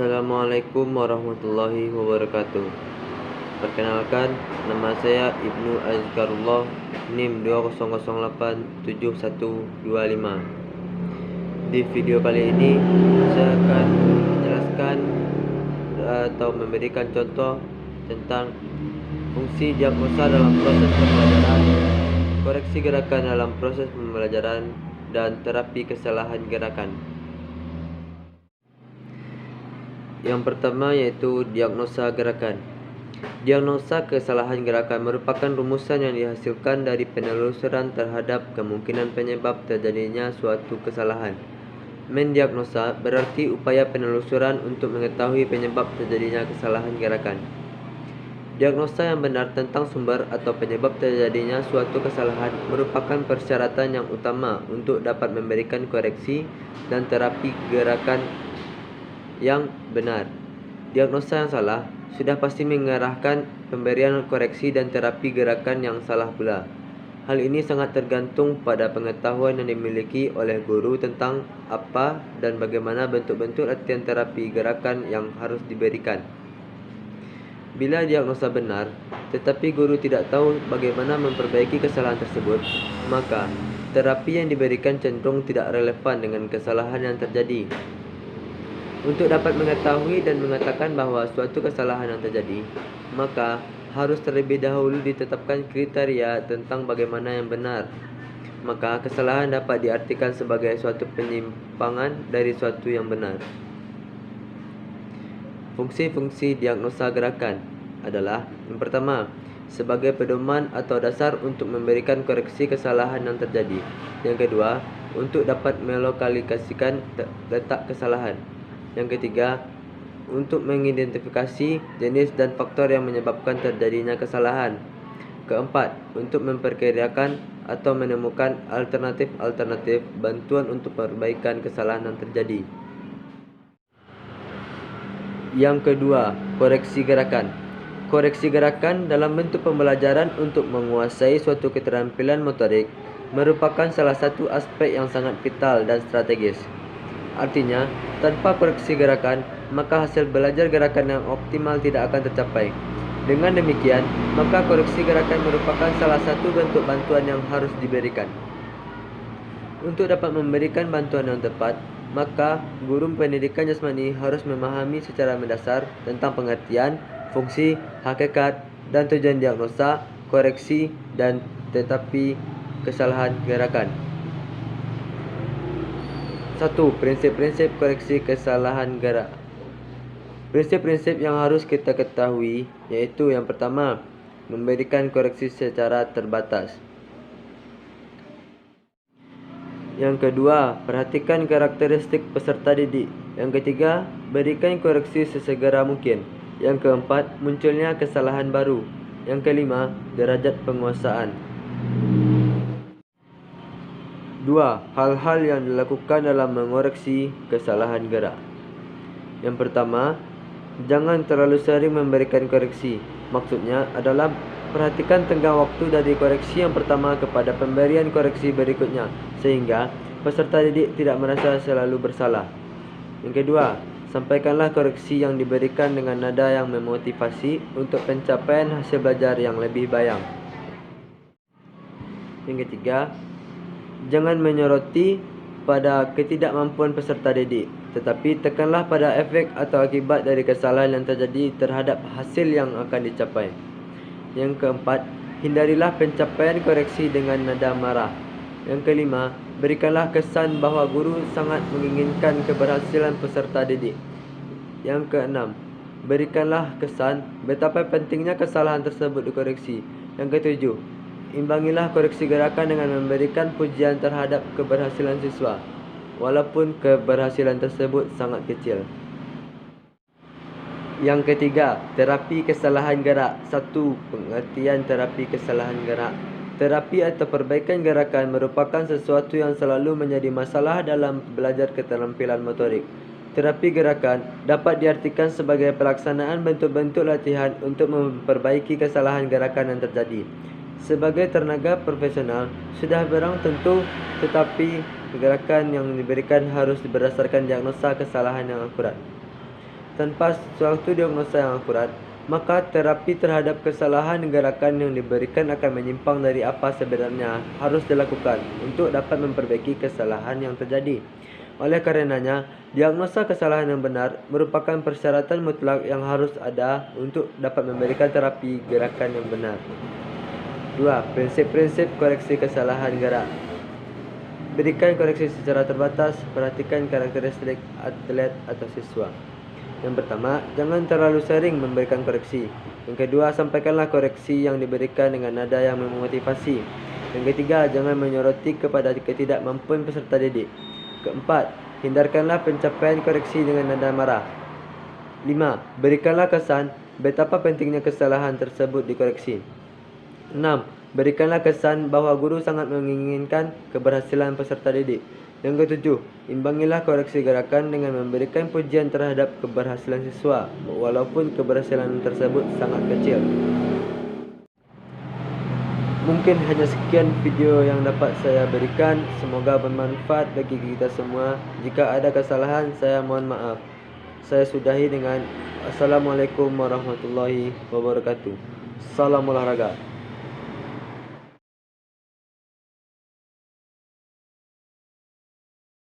Assalamualaikum warahmatullahi wabarakatuh. Perkenalkan, nama saya Ibnu Azkarullah, NIM 20087125. Di video kali ini saya akan menjelaskan atau memberikan contoh tentang fungsi diagnosa dalam proses pembelajaran, koreksi gerakan dalam proses pembelajaran, dan terapi kesalahan gerakan. Yang pertama yaitu diagnosa gerakan. Diagnosa kesalahan gerakan merupakan rumusan yang dihasilkan dari penelusuran terhadap kemungkinan penyebab terjadinya suatu kesalahan. Mendiagnosa berarti upaya penelusuran untuk mengetahui penyebab terjadinya kesalahan gerakan. Diagnosa yang benar tentang sumber atau penyebab terjadinya suatu kesalahan merupakan persyaratan yang utama untuk dapat memberikan koreksi dan terapi gerakan yang benar. Diagnosa yang salah sudah pasti mengarahkan pemberian koreksi dan terapi gerakan yang salah pula. Hal ini sangat tergantung pada pengetahuan yang dimiliki oleh guru tentang apa dan bagaimana bentuk-bentuk latihan terapi gerakan yang harus diberikan. Bila diagnosa benar, tetapi guru tidak tahu bagaimana memperbaiki kesalahan tersebut, maka terapi yang diberikan cenderung tidak relevan dengan kesalahan yang terjadi. Untuk dapat mengetahui dan mengatakan bahwa suatu kesalahan yang terjadi, maka harus terlebih dahulu ditetapkan kriteria tentang bagaimana yang benar. Maka kesalahan dapat diartikan sebagai suatu penyimpangan dari suatu yang benar. Fungsi-fungsi diagnosa gerakan adalah: yang pertama, sebagai pedoman atau dasar untuk memberikan koreksi kesalahan yang terjadi. Yang kedua, untuk dapat melokalisasikan letak kesalahan. Yang ketiga, untuk mengidentifikasi jenis dan faktor yang menyebabkan terjadinya kesalahan. Keempat, untuk memperkirakan atau menemukan alternatif bantuan untuk perbaikan kesalahan yang terjadi. Yang kedua, koreksi gerakan. Koreksi gerakan dalam bentuk pembelajaran untuk menguasai suatu keterampilan motorik merupakan salah satu aspek yang sangat vital dan strategis. Artinya, tanpa koreksi gerakan, maka hasil belajar gerakan yang optimal tidak akan tercapai. Dengan demikian, maka koreksi gerakan merupakan salah satu bentuk bantuan yang harus diberikan. Untuk dapat memberikan bantuan yang tepat, maka guru pendidikan jasmani harus memahami secara mendasar tentang pengertian, fungsi, hakikat, dan tujuan diagnosa, koreksi, dan tetapi kesalahan gerakan. 1. Prinsip-prinsip koreksi kesalahan gerak. Prinsip-prinsip yang harus kita ketahui yaitu: yang pertama, memberikan koreksi secara terbatas. Yang kedua, perhatikan karakteristik peserta didik. Yang ketiga, berikan koreksi sesegera mungkin. Yang keempat, munculnya kesalahan baru. Yang kelima, derajat penguasaan. 2. Hal-hal yang dilakukan dalam mengoreksi kesalahan gerak. Yang pertama, jangan terlalu sering memberikan koreksi. Maksudnya adalah perhatikan tenggang waktu dari koreksi yang pertama kepada pemberian koreksi berikutnya, sehingga peserta didik tidak merasa selalu bersalah. Yang kedua, sampaikanlah koreksi yang diberikan dengan nada yang memotivasi untuk pencapaian hasil belajar yang lebih baik. Yang ketiga, jangan menyoroti pada ketidakmampuan peserta didik, tetapi tekanlah pada efek atau akibat dari kesalahan yang terjadi terhadap hasil yang akan dicapai. Yang keempat, hindarilah pencapaian koreksi dengan nada marah. Yang kelima, berikanlah kesan bahwa guru sangat menginginkan keberhasilan peserta didik. Yang keenam, berikanlah kesan betapa pentingnya kesalahan tersebut dikoreksi. Yang ketujuh, imbangilah koreksi gerakan dengan memberikan pujian terhadap keberhasilan siswa, walaupun keberhasilan tersebut sangat kecil. Yang ketiga, terapi kesalahan gerak. 1. Pengertian terapi kesalahan gerak. Terapi atau perbaikan gerakan merupakan sesuatu yang selalu menjadi masalah dalam belajar keterampilan motorik. Terapi gerakan dapat diartikan sebagai pelaksanaan bentuk-bentuk latihan untuk memperbaiki kesalahan gerakan yang terjadi. Sebagai tenaga profesional, sudah barang tentu, tetapi gerakan yang diberikan harus berdasarkan diagnosa kesalahan yang akurat. Tanpa suatu diagnosa yang akurat, maka terapi terhadap kesalahan gerakan yang diberikan akan menyimpang dari apa sebenarnya harus dilakukan untuk dapat memperbaiki kesalahan yang terjadi. Oleh karenanya, diagnosa kesalahan yang benar merupakan persyaratan mutlak yang harus ada untuk dapat memberikan terapi gerakan yang benar. 2. Prinsip-prinsip koreksi kesalahan gerak. Berikan koreksi secara terbatas, perhatikan karakteristik atlet atau siswa. Yang pertama, jangan terlalu sering memberikan koreksi. Yang kedua, sampaikanlah koreksi yang diberikan dengan nada yang memotivasi. Yang ketiga, jangan menyoroti kepada ketidakmampuan peserta didik. Keempat, hindarkanlah pencapaian koreksi dengan nada marah. 5. Berikanlah kesan betapa pentingnya kesalahan tersebut dikoreksi. 6. Berikanlah kesan bahwa guru sangat menginginkan keberhasilan peserta didik. Yang ketujuh, imbangilah koreksi gerakan dengan memberikan pujian terhadap keberhasilan siswa, walaupun keberhasilan tersebut sangat kecil. Mungkin hanya sekian video yang dapat saya berikan. Semoga bermanfaat bagi kita semua. Jika ada kesalahan, saya mohon maaf. Saya sudahi dengan Assalamualaikum warahmatullahi wabarakatuh. Salam olahraga.